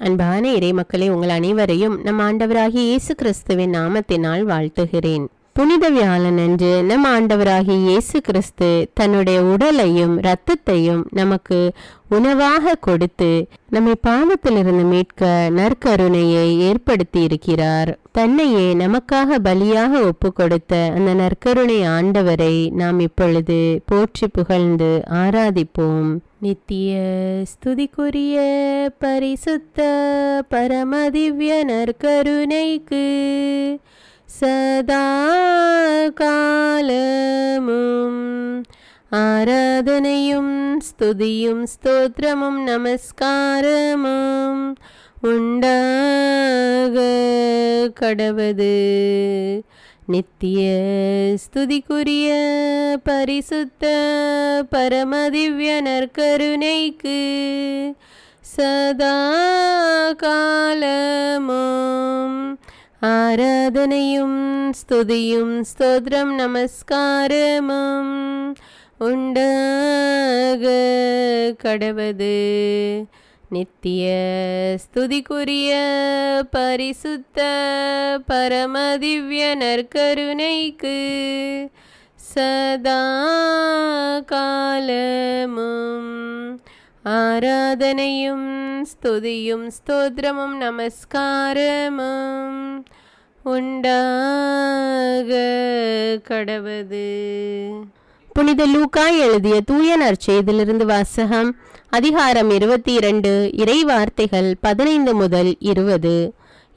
அன்பான இறை மக்களே, உங்கள் அனைவரையும் நம் ஆண்டவராகிய இயேசு கிறிஸ்துவின் நாமத்தினால் வாழ்த்துகிறேன். புனித வியாழன் அன்று நம் ஆண்டவராகிய இயேசு கிறிஸ்து தன்னுடைய உடலையும் இரத்தத்தையும் நமக்கு உணவாக கொடுத்து நம்மை பாவத்திலிருந்து மீட்க நற்கருணையை ஏற்படுத்தி இருக்கிறார். தன்னையே நமக்காக பலியாக ஒப்பு கொடுத்த அந்த நற்கருணை ஆண்டவரை நாம் இப்பொழுது போற்றி புகழ்ந்து ஆராதிப்போம். நித்திய ஸ்துதிக்குரிய பரிசுத்த பரமதிவ்ய நற்கருணைக்கு சதா காலமும் ஆராதனையும் ஸ்துதியும் ஸ்தோத்திரமும் நமஸ்காரமும் உண்டாக கடவது. நித்திய ஸ்துதிக்குரிய பரிசுத்த பரமதிவ்ய நற்கருணைக்கு சதா காலமும் ஆராதனையும் ஸ்துதியும் ஸ்தோத்திரம் நமஸ்காரமும் உண்டாக கடவது. நித்திய ஸ்துதிக்குரிய பரிசுத்த பரமதிவ்ய நற்கருணைக்கு சதா காலமும் ஆராதனையும் ஸ்துதியும் ஸ்தோத்திரமும் நமஸ்காரமும் உண்டாக கடவது. புனித லூக்கா எழுதிய தூய நற்செய்தியிலிருந்து வாசகம். அதிகாரம் 22, இறை வார்த்தைகள் 15 முதல் 20.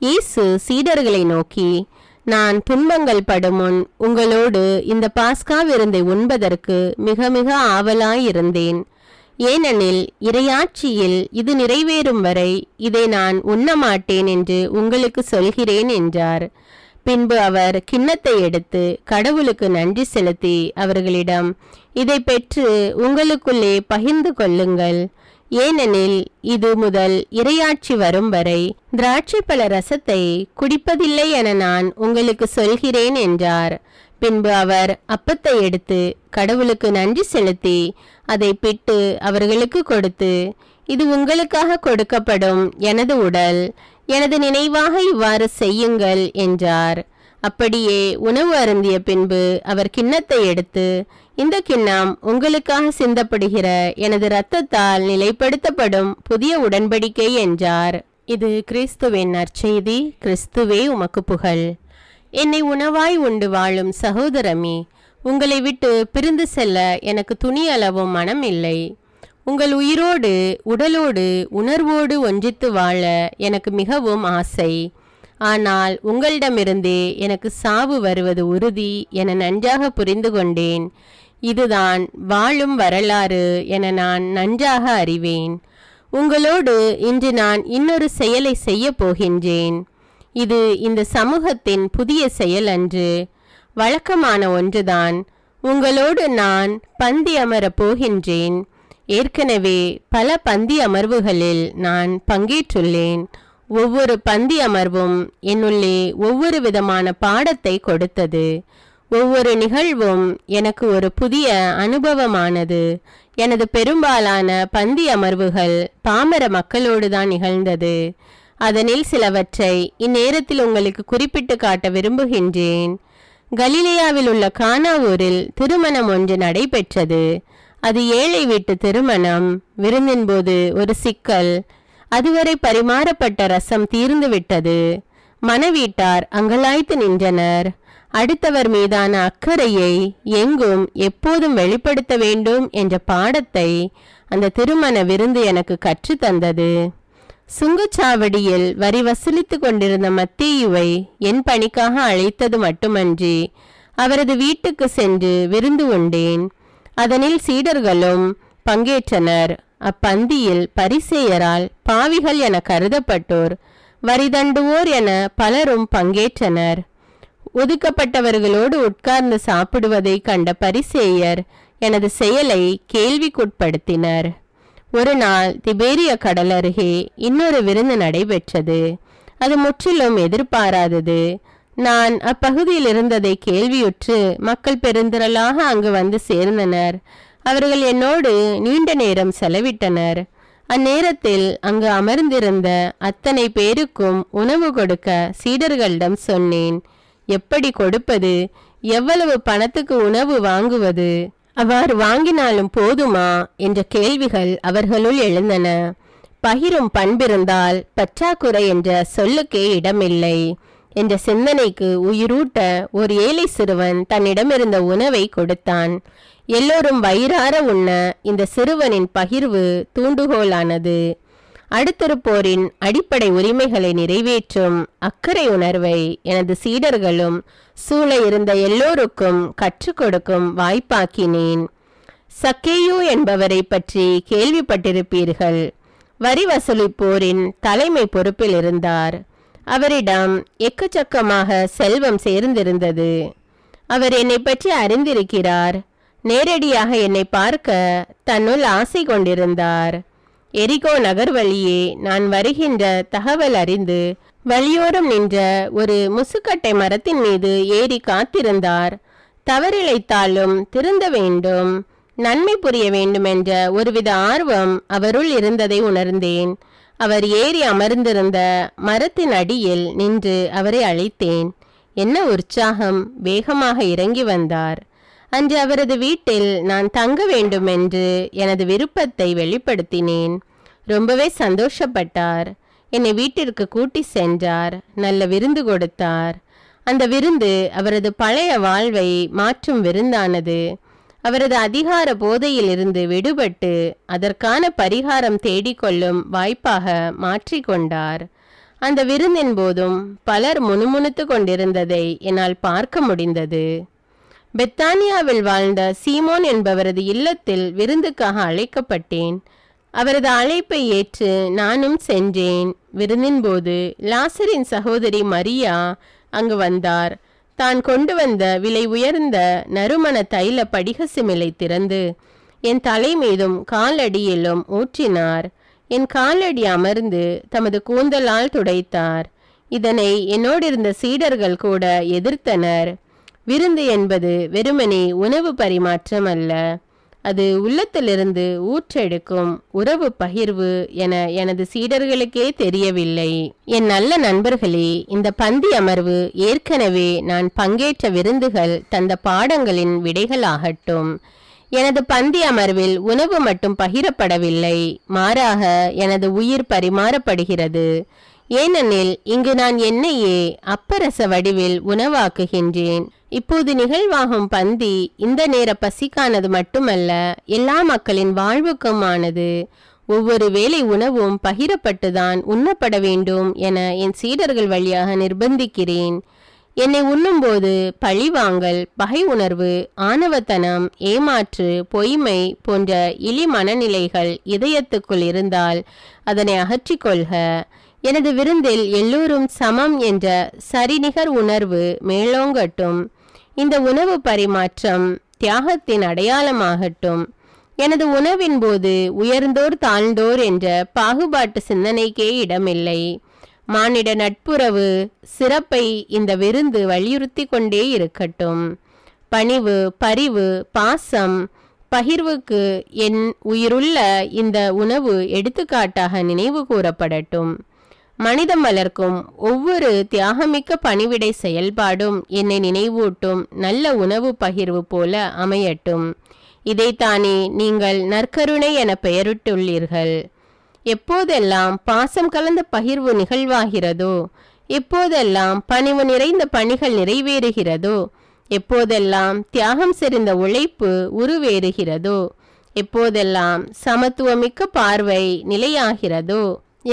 இயேசு சீடர்களை நோக்கி, நான் துன்பங்கள் படுமுன் உங்களோடு இந்த பாஸ்கா விருந்தை உண்பதற்கு மிக மிக ஆவலாயிருந்தேன். ஏனெனில் இறையாட்சியில் இது நிறைவேறும் வரை இதை நான் உண்ணமாட்டேன் என்று உங்களுக்கு சொல்கிறேன் என்றார். பின்பு அவர் கிண்ணத்தை எடுத்து கடவுளுக்கு நன்றி செலுத்தி அவர்களிடம், இதை பெற்று உங்களுக்குள்ளே பகிர்ந்து கொள்ளுங்கள். ஏனெனில் இது முதல் இறையாட்சி வரும் வரை திராட்சை பழ ரசத்தை குடிப்பதில்லை என நான் உங்களுக்கு சொல்கிறேன் என்றார். பின்பு அவர் அப்பத்தை எடுத்து கடவுளுக்கு நன்றி செலுத்தி அதை பிட்டு அவர்களுக்கு கொடுத்து, இது உங்களுக்காக கொடுக்கப்படும் எனது உடல், எனது நினைவாக இவ்வாறு செய்யுங்கள் என்றார். அப்படியே உணவு அருந்திய பின்பு அவர் கிண்ணத்தை எடுத்து, இந்த கிண்ணம் உங்களுக்காக சிந்தப்படுகிற எனது இரத்தத்தால் நிலைப்படுத்தப்படும் புதிய உடன்படிக்கை என்றார். இது கிறிஸ்துவின் நற்செய்தி. கிறிஸ்துவே உமக்கு புகழ். என்னை உணவாய் உண்டு வாழும் சகோதரமே, உங்களை விட்டு பிரிந்து செல்ல எனக்கு துணியளவும் மனம் இல்லை. உங்கள் உயிரோடு உடலோடு உணர்வோடு ஒன்றித்து வாழ எனக்கு மிகவும் ஆசை. ஆனால் உங்களிடமிருந்தே எனக்கு சாவு வருவது உறுதி என நன்றாக புரிந்து கொண்டேன். இதுதான் வாழும் வரலாறு என நான் நன்றாக அறிவேன். உங்களோடு இன்று நான் இன்னொரு செயலை செய்ய போகின்றேன். இது இந்த சமூகத்தின் புதிய செயல் அன்று, வழக்கமான ஒன்றுதான். உங்களோடு நான் பந்தி அமரப் போகின்றேன். ஏற்கனவே பல பந்தி அமர்வுகளில் நான் பங்கேற்றுள்ளேன். ஒவ்வொரு பந்தி அமர்வும் என்னுள்ளே ஒவ்வொரு விதமான பாடத்தை கொடுத்தது. ஒவ்வொரு நிகழ்வும் எனக்கு ஒரு புதிய அனுபவமானது. எனது பெரும்பாலான பந்தி அமர்வுகள் பாமர மக்களோடு தான் நிகழ்ந்தது. அதனில் சிலவற்றை இந்நேரத்தில் உங்களுக்கு குறிப்பிட்டு காட்ட விரும்புகின்றேன். கலிலேயாவில் உள்ள கானா ஊரில் திருமணம் ஒன்று நடைபெற்றது. அது ஏழை வீட்டு திருமணம். விருந்தின் போது ஒரு சிக்கல். அதுவரை பரிமாறப்பட்ட ரசம் தீர்ந்து விட்டது. மணவீட்டார் அங்கலாய்த்து நின்றனர். அடுத்தவர் மீதான அக்கறையை எங்கும் எப்போதும் வெளிப்படுத்த வேண்டும் என்ற பாடத்தை அந்த திருமண விருந்து எனக்கு கற்றுத்தந்தது. சுங்கச்சாவடியில் வரி வசூலித்து கொண்டிருந்த மத்தேயுவை என் பணிக்காக அழைத்தது மட்டுமன்றி அவரது வீட்டுக்கு சென்று விருந்து உண்டேன். அதனில் சீடர்களும் பங்கேற்றனர். அப்பந்தியில் பரிசேயரால் பாவிகள் என கருதப்பட்டோர், வரிதண்டுவோர் என பலரும் பங்கேற்றனர். ஒதுக்கப்பட்டவர்களோடு உட்கார்ந்து சாப்பிடுவதை கண்ட பரிசேயர் எனது செயலை கேள்விக்குட்படுத்தினர். ஒரு நாள் திபேரிய கடல் அருகே இன்னொரு விருந்து நடைபெற்றது. அது முற்றிலும் எதிர்பாராதது. நான் அப்பகுதியில் இருந்ததை கேள்வியுற்று மக்கள் பெருந்திரளாக அங்கு வந்து சேர்ந்தனர். அவர்கள் என்னோடு நீண்ட நேரம் செலவிட்டனர். அந்நேரத்தில் அங்கு அமர்ந்திருந்த அத்தனை பேருக்கும் உணவு கொடுக்க சீடர்களிடம் சொன்னேன். எப்படி கொடுப்பது? எவ்வளவு பணத்துக்கு உணவு வாங்குவது? அவ்வாறு வாங்கினாலும் போதுமா என்ற கேள்விகள் அவர்களுள் எழுந்தன. பகிரும் பண்பிருந்தால் பற்றாக்குறை என்ற சொல்லுக்கே இடமில்லை என்ற சிந்தனைக்கு உயிரூட்ட ஒரு ஏழை சிறுவன் தன்னிடமிருந்த உணவை கொடுத்தான். எல்லோரும் வயிறார உண்ண இந்த சிறுவனின் பகிர்வு தூண்டுகோலானது. அடுத்திருப்போரின் அடிப்படை உரிமைகளை நிறைவேற்றும் அக்கறை உணர்வை எனது சீடர்களும் சூழ இருந்த எல்லோருக்கும் கற்றுக் கொடுக்கும் வாய்ப்பாக்கினேன். சக்கேயு என்பவரை பற்றி கேள்விப்பட்டிருப்பீர்கள். வரி வசூலிப்போரின் தலைமை பொறுப்பில் இருந்தார். அவரிடம் எக்கச்சக்கமாக செல்வம் சேர்ந்திருந்தது. அவர் என்னை பற்றி அறிந்திருக்கிறார். நேரடியாக என்னை பார்க்க தன்னுள் ஆசை கொண்டிருந்தார். எரிகோ நகர் வழியே நான் வருகின்ற தகவல் அறிந்து வழியோரம் நின்ற ஒரு முசுக்கட்டை மரத்தின் மீது ஏறி காத்திருந்தார். தவறிழைத்தாலும் திருந்த வேண்டும், நன்மை புரிய வேண்டும் என்ற ஒருவித ஆர்வம் அவருள் இருந்ததை உணர்ந்தேன். அவர் ஏறி அமர்ந்திருந்த மரத்தின் அடியில் நின்று அவரை அழைத்தேன். என்ன உற்சாகம்! வேகமாக இறங்கி வந்தார். அன்று அவரது வீட்டில் நான் தங்க வேண்டும் என்று எனது விருப்பத்தை வெளிப்படுத்தினேன். ரொம்பவே சந்தோஷப்பட்டார். என்னை வீட்டிற்கு கூட்டி சென்றார். நல்ல விருந்து கொடுத்தார். அந்த விருந்து அவரது பழைய வாழ்வை மாற்றும் விருந்தானது. அவரது அதிகார போதையில் இருந்து விடுபட்டு அதற்கான பரிகாரம் தேடிக்கொள்ளும் வாய்ப்பாக மாற்றிக்கொண்டார். அந்த விருந்தின் போதும் பலர் முணுமுணுத்து கொண்டிருந்ததை என்னால் பார்க்க முடிந்தது. பெத்தானியாவில் வாழ்ந்த சீமோன் என்பவரது இல்லத்தில் விருந்துக்காக அழைக்கப்பட்டேன். அவரது அழைப்பை ஏற்று நானும் சென்றேன். விருந்தின் போது லாசரின் சகோதரி மரியா அங்கு வந்தார். தான் கொண்டு வந்த விலை உயர்ந்த நறுமண தைல படிக சிமிலை திறந்து என் தலை மீதும் காலடியிலும் ஊற்றினார். என் காலடி அமர்ந்து தமது கூந்தலால் துடைத்தார். இதனை என்னோடிருந்த சீடர்கள் கூட எதிர்த்தனர். விருந்து என்பது வெறுமனே உணவு பரிமாற்றம் அல்ல, அது உள்ளத்திலிருந்து ஊற்றெடுக்கும் உறவு பகிர்வு என எனது சீடர்களுக்கே தெரியவில்லை. என் நல்ல நண்பர்களே, இந்த பந்தி அமர்வு ஏற்கனவே நான் பங்கேற்ற விருந்துகள் தந்த பாடங்களின் விடைகளாகட்டும். எனது பந்தி அமர்வில் உணவு மட்டும் பகிரப்படவில்லை, மாறாக எனது உயிர் பரிமாறப்படுகிறது. ஏனெனில் இங்கு நான் என்னையே அப்பரச வடிவில் உணவாக்குகின்றேன். இப்போது நிகழ்வாகும் பந்தி இந்த நேர பசிக்கானது மட்டுமல்ல, எல்லா மக்களின் வாழ்வுக்குமானது. ஒவ்வொரு வேளை உணவும் பகிரப்பட்டுதான் உண்ணப்பட வேண்டும் என என் சீடர்கள் வழியாக நிர்பந்திக்கிறேன். என்னை உண்ணும்போது பழிவாங்கல், பகை உணர்வு, ஆணவத்தனம், ஏமாற்று, பொய்மை போன்ற இழி மனநிலைகள் இதயத்துக்குள் இருந்தால் அதனை அகற்றிக்கொள்க. எனது விருந்தில் எல்லோரும் சமம் என்ற சரிநிகர் உணர்வு மேலோங்கட்டும். இந்த உணவு பரிமாற்றம் தியாகத்தின் அடையாளமாகட்டும். எனது உணவின் போது உயர்ந்தோர் தாழ்ந்தோர் என்ற பாகுபாட்டு சிந்தனைக்கே இடமில்லை. மானிட நட்புறவு சிறப்பை இந்த விருந்து வலியுறுத்தி கொண்டே இருக்கட்டும். பணிவு, பரிவு, பாசம், பகிர்வுக்கு என் உயிருள்ள இந்த உணவு எடுத்துக்காட்டாக நினைவு கூறப்படட்டும். மனிதம் வளர்க்கும் ஒவ்வொரு தியாகமிக்க பணிவிடை செயல்பாடும் என்னை நினைவூட்டும் நல்ல உணவு பகிர்வு போல அமையட்டும். இதைத்தானே நீங்கள் நற்கருணை என பெயரிட்டுள்ளீர்கள். எப்போதெல்லாம் பாசம் கலந்த பகிர்வு நிகழ்வாகிறதோ, எப்போதெல்லாம் பணிவு நிறைந்த பணிகள் நிறைவேறுகிறதோ, எப்போதெல்லாம் தியாகம் செறிந்த உழைப்பு உருவேறுகிறதோ, எப்போதெல்லாம் சமத்துவமிக்க பார்வை நிலையாகிறதோ,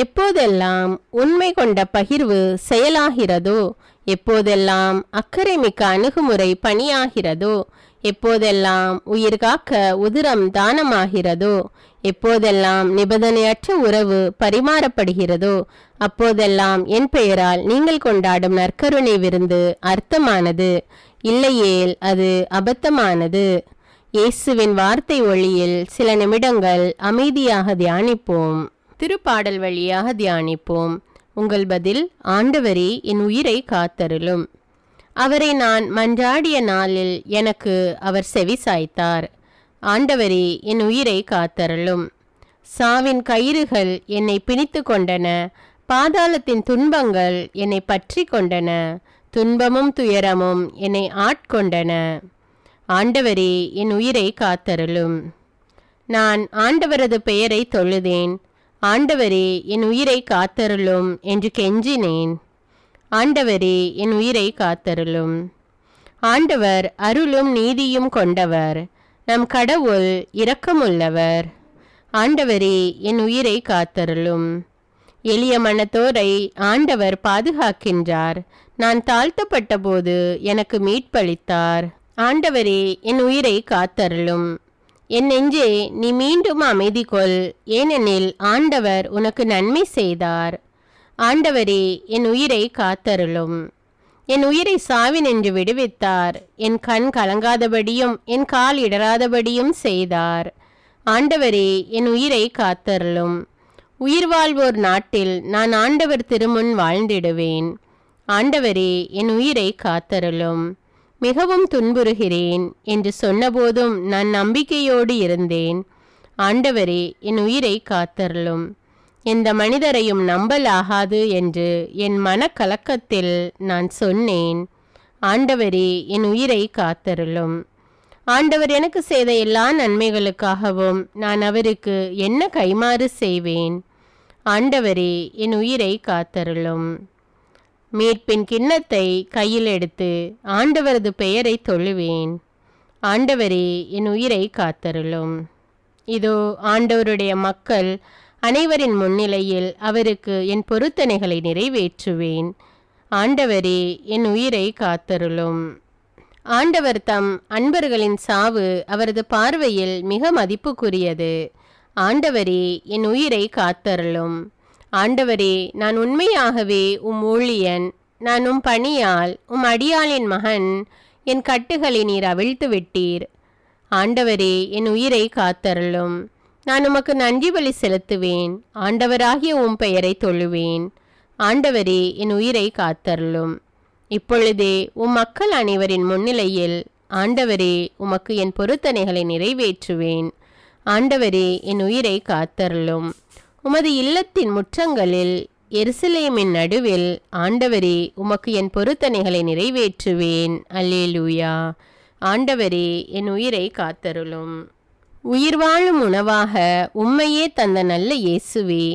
எப்போதெல்லாம் உண்மை கொண்ட பகிர்வு செயலாகிறதோ, எப்போதெல்லாம் அக்கறை மிக்க அணுகுமுறை பணியாகிறதோ, எப்போதெல்லாம் உயிர் காக்க உதிரம் தானமாகிறதோ, எப்போதெல்லாம் நிபந்தனையற்ற உறவு பரிமாறப்படுகிறதோ, அப்போதெல்லாம் என் பெயரால் நீங்கள் கொண்டாடும் நற்கருணை விருந்து அர்த்தமானது, இல்லையேல் அது அபத்தமானது. இயேசுவின் வார்த்தை ஒளியில் சில நிமிடங்கள் அமைதியாக தியானிப்போம். திருப்பாடல் வழியாக தியானிப்போம். உங்கள் பதில்: ஆண்டவரே, என் உயிரை காத்தருளும். அவரை நான் மன்றாடிய நாளில் எனக்கு அவர் செவி சாய்த்தார். ஆண்டவரே, என் உயிரை காத்தருளும். சாவின் கயிறுகள் என்னை பிணித்து கொண்டன, பாதாளத்தின் துன்பங்கள் என்னை பற்றி கொண்டன, துன்பமும் துயரமும் என்னை ஆட்கொண்டன. ஆண்டவரே, என் உயிரை காத்தருளும். நான் ஆண்டவரது பெயரை தொழுதேன். ஆண்டவரே, என் உயிரை காத்தருளும் என்று கெஞ்சினேன். ஆண்டவரே, என் உயிரை காத்தருளும். ஆண்டவர் அருளும் நீதியும் கொண்டவர், நம் கடவுள் இரக்கமுள்ளவர். ஆண்டவரே, என் உயிரை காத்தருளும். எளிய மனத்தோரை ஆண்டவர் பாதுகாக்கின்றார். நான் தாழ்த்தப்பட்ட போது எனக்கு மீட்பளித்தார். ஆண்டவரே, என் உயிரை காத்தருளும். என் நெஞ்சே, நீ மீண்டும் அமைதி கொள், ஏனெனில் ஆண்டவர் உனக்கு நன்மை செய்தார். ஆண்டவரே, என் உயிரை காத்தருளும். என் உயிரை சாவினின்று விடுவித்தார். என் கண் கலங்காதபடியும் என் கால் இடராதபடியும் செய்தார். ஆண்டவரே, என் உயிரை காத்தருளும். உயிர் வாழ்வோர் நாட்டில் நான் ஆண்டவர் திருமுன் வாழ்ந்திடுவேன். ஆண்டவரே, என் உயிரை காத்தருளும். மிகவும் துன்புறுகிறேன் என்று சொன்னபோதும் நான் நம்பிக்கையோடு இருந்தேன். ஆண்டவரே, என் உயிரை காத்தருளும். எந்த மனிதரையும் நம்பலாகாது என்று என் மனக்கலக்கத்தில் நான் சொன்னேன். ஆண்டவரே, என் உயிரை காத்தருளும். ஆண்டவர் எனக்கு செய்த எல்லா நன்மைகளுக்காகவும் நான் அவருக்கு என்ன கைமாறு செய்வேன்? ஆண்டவரே, என் உயிரை காத்தருளும். மீட்பின் கிண்ணத்தை கையில் எடுத்து ஆண்டவரது பெயரை தொழுவேன். ஆண்டவரே, என் உயிரை காத்தருளும். இதோ ஆண்டவருடைய மக்கள் அனைவரின் முன்னிலையில் அவருக்கு என் பொருத்தனைகளை நிறைவேற்றுவேன். ஆண்டவரே, என் உயிரை காத்தருளும். ஆண்டவர் தம் அன்பர்களின் சாவு அவரது பார்வையில் மிக மதிப்புக்குரியது. ஆண்டவரே, என் உயிரை காத்தருளும். ஆண்டவரே, நான் உண்மையாகவே உம் ஊழியன். நான் உம் பணியால் உம் அடியாளின் மகன். என் கட்டுகளை நீர் அவிழ்த்து விட்டீர். ஆண்டவரே, என் உயிரை காத்தருளும். நான் உமக்கு நன்றி பலி செலுத்துவேன். ஆண்டவராகிய உம் பெயரை தொழுவேன். ஆண்டவரே, என் உயிரை காத்தருளும். இப்பொழுதே உம் மக்கள் அனைவரின் முன்னிலையில் ஆண்டவரே, உமக்கு என் பொருத்தனைகளை நிறைவேற்றுவேன். ஆண்டவரே, என் உயிரை காத்தருளும். உமது இல்லத்தின் முற்றங்களில் எருசலேமின் நடுவில் ஆண்டவரே, உமக்கு என் பொருத்தனைகளை நிறைவேற்றுவேன். அல்லேலூயா. ஆண்டவரே, என் உயிரை காத்தருளும். உயிர் வாழும் உணவாக உம்மையே தந்த நல்ல இயேசுவே,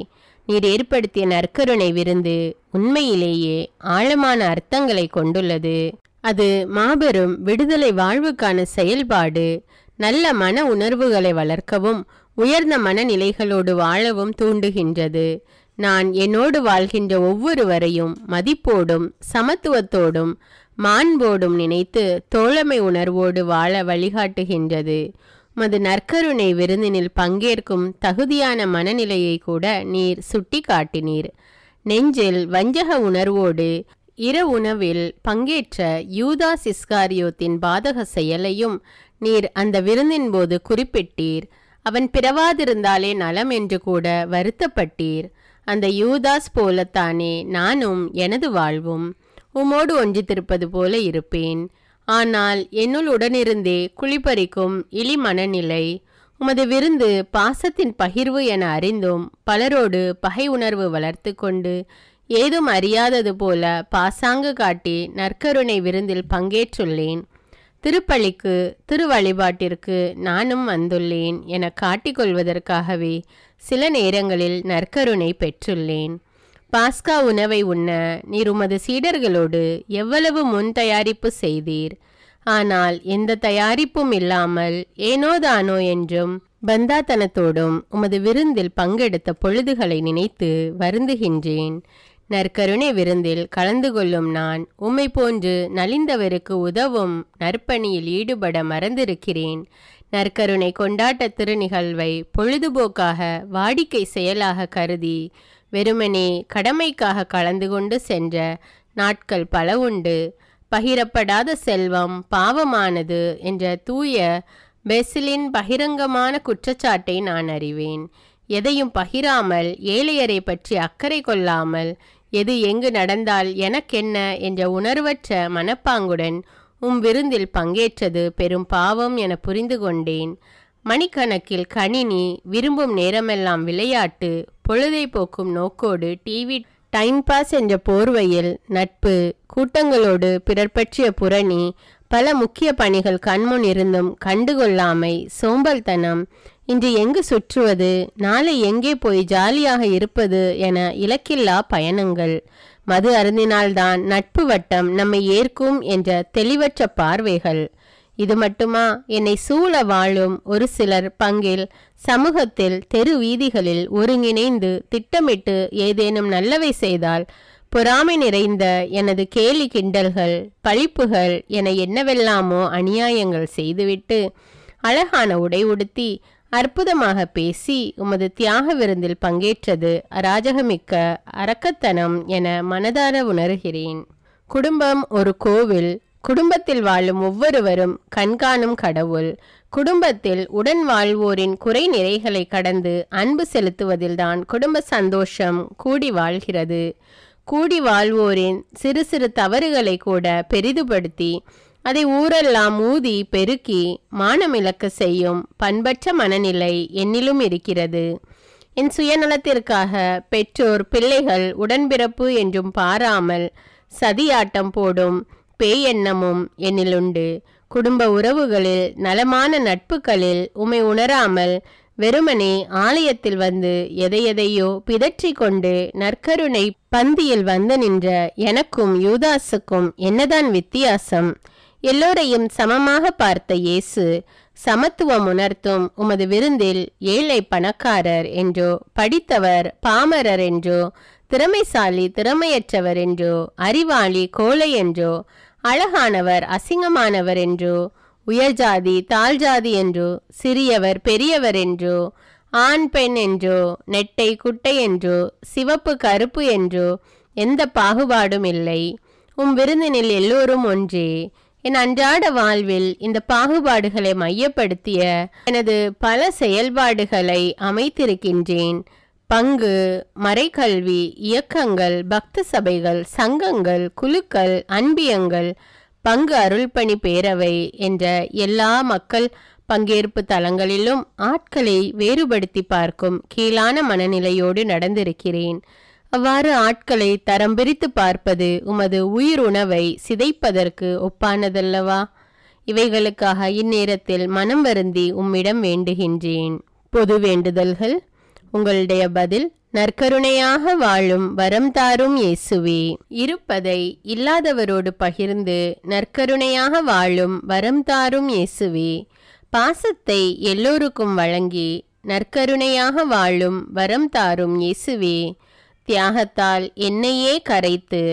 நீர் ஏற்படுத்திய நற்கருணை விருந்து உண்மையிலேயே ஆழமான அர்த்தங்களை கொண்டுள்ளது. அது மாபெரும் விடுதலை வாழ்வுக்கான செயல்பாடு. நல்ல மன உணர்வுகளை வளர்க்கவும் உயர்ந்த மனநிலைகளோடு வாழவும் தூண்டுகின்றது. நான் என்னோடு வாழ்கின்ற ஒவ்வொருவரையும் மதிப்போடும் சமத்துவத்தோடும் மாண்போடும் நினைத்து தோழமை உணர்வோடு வாழ வழிகாட்டுகின்றது. உமது நற்கருணை விருந்தினில் பங்கேற்கும் தகுதியான மனநிலையை கூட நீர் சுட்டி காட்டினீர். நெஞ்சில் வஞ்சக உணர்வோடு உணவில் பங்கேற்ற யூதாஸ் இஸ்காரியோத்தின் பாதக செயலையும் நீர் அந்த விருந்தின் போது குறிப்பிட்டீர். அவன் பிறவாதிருந்தாலே நலம் என்று கூட வருத்தப்பட்டீர். அந்த யூதாஸ் போலத்தானே நானும் எனது வாழ்வும் உமோடு ஒன்றித்திருப்பது போல இருப்பேன். ஆனால் என்னுள் உடனிருந்தே குளிப்பறிக்கும் இழி மனநிலை. உமது விருந்து பாசத்தின் பகிர்வு என அறிந்தும் பலரோடு பகை உணர்வு வளர்த்து கொண்டு ஏதும் அறியாதது போல பாசாங்கு காட்டி நற்கருணை விருந்தில் பங்கேற்றுள்ளேன். திருப்பலிக்கு திரு வழிபாட்டிற்கு நானும் வந்துள்ளேன் என காட்டிக்கொள்வதற்காகவே சில நேரங்களில் நற்கருணை பெற்றுள்ளேன். பாஸ்கா உணவை உண்ண நீர் உமது சீடர்களோடு எவ்வளவு முன் தயாரிப்பு செய்தீர். ஆனால் எந்த தயாரிப்பும் இல்லாமல் ஏனோதானோ என்றும் பந்தாத்தனத்தோடும் உமது விருந்தில் பங்கெடுத்த பொழுதுகளை நினைத்து வருந்துகின்றேன். நற்கருணை விருந்தில் கலந்து கொள்ளும் நான் உம்மை போன்று நலிந்தவருக்கு உதவும் நற்பணியில் ஈடுபட மறந்திருக்கிறேன். நற்கருணை கொண்டாட்ட திருநிகழ்வை பொழுதுபோக்காக வாடிக்கை செயலாக கருதி வெறுமனே கடமைக்காக கலந்து கொண்டு சென்ற நாட்கள் பல உண்டு. பகிரப்படாத செல்வம் பாவமானது என்ற தூய பெசிலின் பகிரங்கமான குற்றச்சாட்டை நான் அறிவேன். எதையும் பகிராமல் ஏழையரை பற்றி அக்கறை கொள்ளாமல் எது எங்கு நடந்தால் எனக்கென்ன என்ற உணர்வற்ற மனப்பாங்குடன் விருந்தில் பங்கேற்றது பெரும் பாவம் என புரிந்து கொண்டேன். மணிக்கணக்கில் கணினி, விரும்பும் நேரமெல்லாம் விளையாட்டு, பொழுதை போக்கும் நோக்கோடு டிவி, டைம் பாஸ் என்ற போர்வையில் நட்பு, கூட்டங்களோடு பிறர் பற்றிய புரணி, பல முக்கிய பணிகள் கண்முன் இருந்தும் கண்டுகொள்ளாமை, சோம்பல்தனம், இன்று எங்கு சுற்றுவது, நாளை எங்கே போய் ஜாலியாக இருப்பது என இலக்கில்லா பயணங்கள், மது அருந்தினால்தான் நட்பு வட்டம் நம்மை ஏற்கும் என்ற தெளிவற்ற பார்வைகள். இது மட்டுமா, என்னை சூழ வாழும் ஒரு சிலர் பங்கில் சமூகத்தில், தெரு வீதிகளில் ஒருங்கிணைந்து திட்டமிட்டு ஏதேனும் நல்லவை செய்தால் பொறாமை நிறைந்த எனது கேலி கிண்டல்கள், பழிப்புகள் என என்னவெல்லாமோ அநியாயங்கள் செய்துவிட்டு அழகான உடை உடுத்தி அற்புதமாக பேசி உமது தியாக விருந்தில் பங்கேற்றது அராஜகமிக்க அரக்கத்தனம் என மனதார உணர்கிறேன். குடும்பம் ஒரு கோவில். குடும்பத்தில் வாழும் ஒவ்வொருவரும் கண்காணும் கடவுள். குடும்பத்தில் உடன் வாழ்வோரின் குறை நிறைகளை கடந்து அன்பு செலுத்துவதில்தான் குடும்ப சந்தோஷம் கூடி வாழ்கிறது. கூடி வாழ்வோரின் சிறு சிறு தவறுகளை கூட பெரிதுபடுத்தி அதை ஊரெல்லாம் ஊதி பெருக்கி மானமிழக்க செய்யும் பண்பற்ற மனநிலை என்னிலும் இருக்கிறது. என் சுயநலத்திற்காக பெற்றோர் பிள்ளைகள் உடன்பிறப்பு என்றும் பாராமல் சதியாட்டம் போடும் பேயெண்ணமும் என்னிலுண்டு. குடும்ப உறவுகளில், நலமான நட்புகளில் உமை உணராமல் வெறுமனே ஆலயத்தில் வந்து எதையெதையோ பிதற்றி கொண்டு நற்கருணை பந்தியில் வந்து நின்ற எனக்கும் யூதாசுக்கும் என்னதான் வித்தியாசம்? எல்லோரையும் சமமாக பார்த்த இயேசு சமத்துவம் உணர்த்தும் உமது விருந்தில் ஏழை பணக்காரர் என்றோ, படித்தவர் பாமரர் என்றோ, திறமைசாலி திறமையற்றவர் என்றோ, அறிவாளி கோழை என்றோ, அழகானவர் அசிங்கமானவர் என்றோ, உயர்ஜாதி தாழ்ஜாதி என்றோ, சிறியவர் பெரியவர் என்றோ, ஆண் பெண் என்றோ, நெட்டை குட்டை என்றோ, சிவப்பு கருப்பு என்றோ எந்த பாகுபாடும் இல்லை. விருந்தினில் எல்லோரும் ஒன்றே. என் அன்றாட வாழ்வில் இந்த பாகுபாடுகளை மையப்படுத்திய எனது பல செயல்பாடுகளை அமைத்திருக்கின்றேன். பங்கு, மறைக்கல்வி, இயக்கங்கள், பக்த சபைகள், சங்கங்கள், குழுக்கள், அன்பியங்கள், பங்கு அருள்பணி பேரவை என்ற எல்லா மக்கள் பங்கேற்பு தலங்களிலும் ஆட்களை வேறுபடுத்தி பார்க்கும் கீழான மனநிலையோடு நடந்திருக்கிறேன். அவ்வாறு ஆட்களை தரம் பிரித்து பார்ப்பது உமது உயிர் உணவை சிதைப்பதற்கு ஒப்பானதல்லவா? இவைகளுக்காக இந்நேரத்தில் மனம் வருந்தி உம்மிடம் வேண்டுகின்றேன். பொது வேண்டுதல்கள். உங்களுடைய பதில்: நற்கருணையாக வாழும் வரம் தாரும் இயேசுவே. இருப்பதை இல்லாதவரோடு பகிர்ந்து நற்கருணையாக வாழும் வரம் தாரும் இயேசுவே. பாசத்தை எல்லோருக்கும் வழங்கி நற்கருணையாக வாழும் வரம் தாரும் இயேசுவே. தியாகத்தால் என்னையே கரைத்து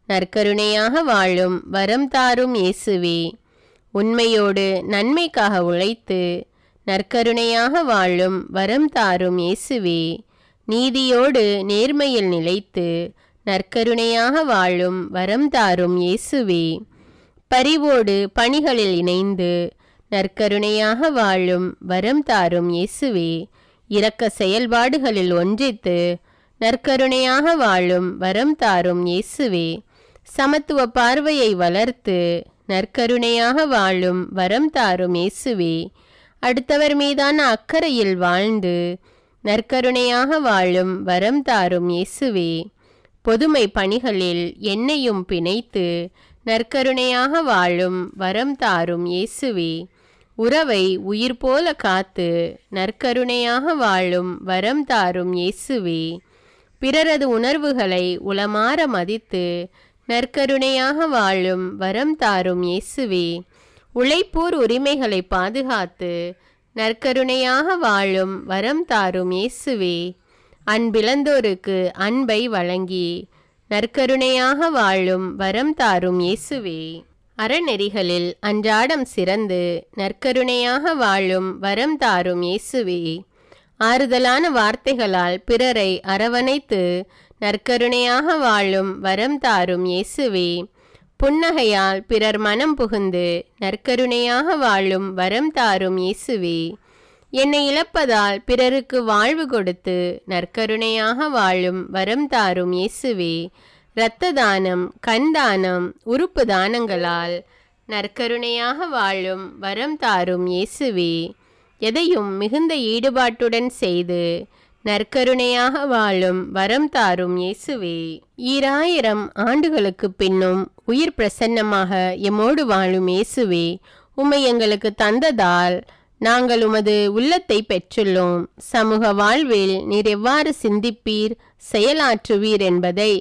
நற்கருணையாக வாழும் வரம் தாரும் இயேசுவே. உண்மையோடு நன்மைக்காக உழைத்து நற்கருணையாக வாழும் வரம் தாரும் இயேசுவே. நீதியோடு நேர்மையில் நிலைத்து நற்கருணையாக வாழும் வரம் தாரும் இயேசுவே. பரிவோடு பணிகளில் இணைந்து நற்கருணையாக வாழும் வரம் தாரும் இயேசுவே. இரக்க செயல்பாடுகளில் ஒன்றித்து நற்கருணையாக வாழும் வரம் தாரும் இயேசுவே. சமத்துவ பார்வையை வளர்த்து நற்கருணையாக வாழும் வரம் தாரும் இயேசுவே. அடுத்தவர் மீதான அக்கறையில் வாழ்ந்து நற்கருணையாக வாழும் வரம் தாரும் இயேசுவே. பொதுமை பணிகளில் என்னையும் பிணைத்து நற்கருணையாக வாழும் வரம் தாரும் இயேசுவே. உறவை உயிர் போல காத்து நற்கருணையாக வாழும் வரம் தாரும் இயேசுவே. பிறரது உணர்வுகளை உளமாற மதித்து நற்கருணையாக வாழும் வரம் தாரும் இயேசுவே. உழைப்போர் உரிமைகளை பாதுகாத்து நற்கருணையாக வாழும் வரம் தாரும் இயேசுவே. அன்பிழந்தோருக்கு அன்பை வழங்கி நற்கருணையாக வாழும் வரம் தாரும் இயேசுவே. அறநெறிகளில் அன்றாடம் சிறந்து நற்கருணையாக வாழும் வரம் தாரும் இயேசுவே. ஆறுதலான வார்த்தைகளால் பிறரை அரவணைத்து நற்கருணையாக வாழும் வரம் தாரும் இயேசுவே. புன்னகையால் பிறர் மனம் புகுந்து நற்கருணையாக வாழும் வரம் தாரும் இயேசுவே. என்னை இழப்பதால் பிறருக்கு வாழ்வு கொடுத்து நற்கருணையாக வாழும் வரம் தாரும் இயேசுவே. இரத்த தானம், கண் தானம், உறுப்பு தானங்களால் நற்கருணையாக வாழும் வரம் தாரும் இயேசுவே. எதையும் மிகுந்த ஈடுபாட்டுடன் செய்து நற்கருணையாக வாழும் வரம் தாரும் இயேசுவே. 2000 ஆண்டுகளுக்கு பின்னும் உயிர் பிரசன்னமாக எம்மோடு வாழும் இயேசுவே, உம்மை எங்களுக்கு தந்ததால் நாங்கள் உமது உள்ளத்தை பெற்றுள்ளோம். சமூக வாழ்வில் நீர் எவ்வாறு சிந்திப்பீர், செயலாற்றுவீர் என்பதை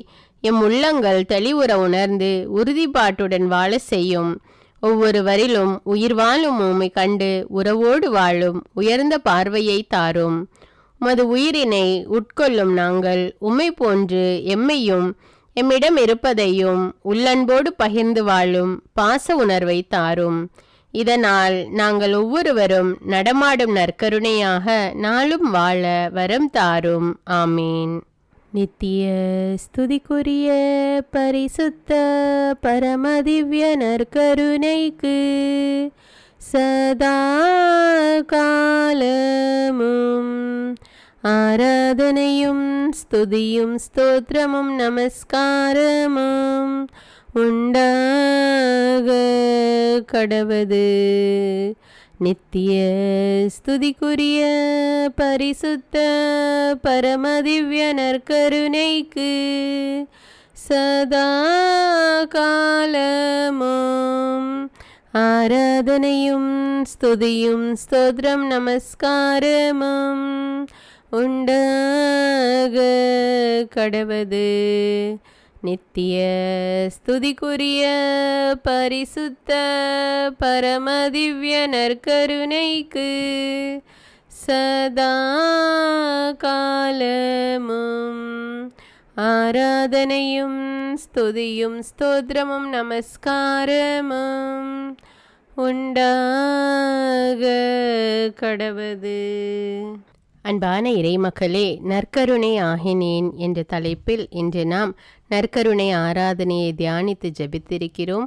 எம் உள்ளங்கள் தெளிவுற உணர்ந்து உறுதிப்பாட்டுடன் வாழ செய்யும். ஒவ்வொருவரிலும் உயிர் வாழும் உம்மை கண்டு உறவோடு வாழும் உயர்ந்த பார்வையை தாரும். உமது உயிரினை உட்கொள்ளும் நாங்கள் உம்மை போன்று எம்மையும் எம்மிடம் இருப்பதையும் உள்ளன்போடு பகிர்ந்து வாழும் பாச உணர்வை தாரும். இதனால் நாங்கள் ஒவ்வொருவரும் நடமாடும் நற்கருணையாக நாளும் வாழ வரம் தாரும். ஆமீன். நித்திய ஸ்துதிக்குரிய பரிசுத்த பரமதிவ்ய நற்கருணைக்கு சதா காலமும் ஆராதனையும் ஸ்துதியும் ஸ்தோத்திரமும் நமஸ்காரமும் உண்டாக கடவது. நித்திய ஸ்துதிக்குரிய பரிசுத்த பரமதிவ்ய நற்கருணைக்கு சதா காலமும் ஆராதனையும் ஸ்துதியும் ஸ்தோத்திரம் நமஸ்காரமும் உண்டாக கடவது. நித்திய ஸ்துதிக்குரிய பரிசுத்த பரமதிவ்ய நற்கருணைக்கு சதா காலமும் ஆராதனையும் ஸ்துதியும் ஸ்தோத்திரமும் நமஸ்காரமும் உண்டாக கடவது. அன்பான இறைமக்களே, நற்கருணை ஆகினேன் என்ற தலைப்பில் இன்று நாம் நற்கருணை ஆராதனையை தியானித்து ஜெபித்திருக்கிறோம்.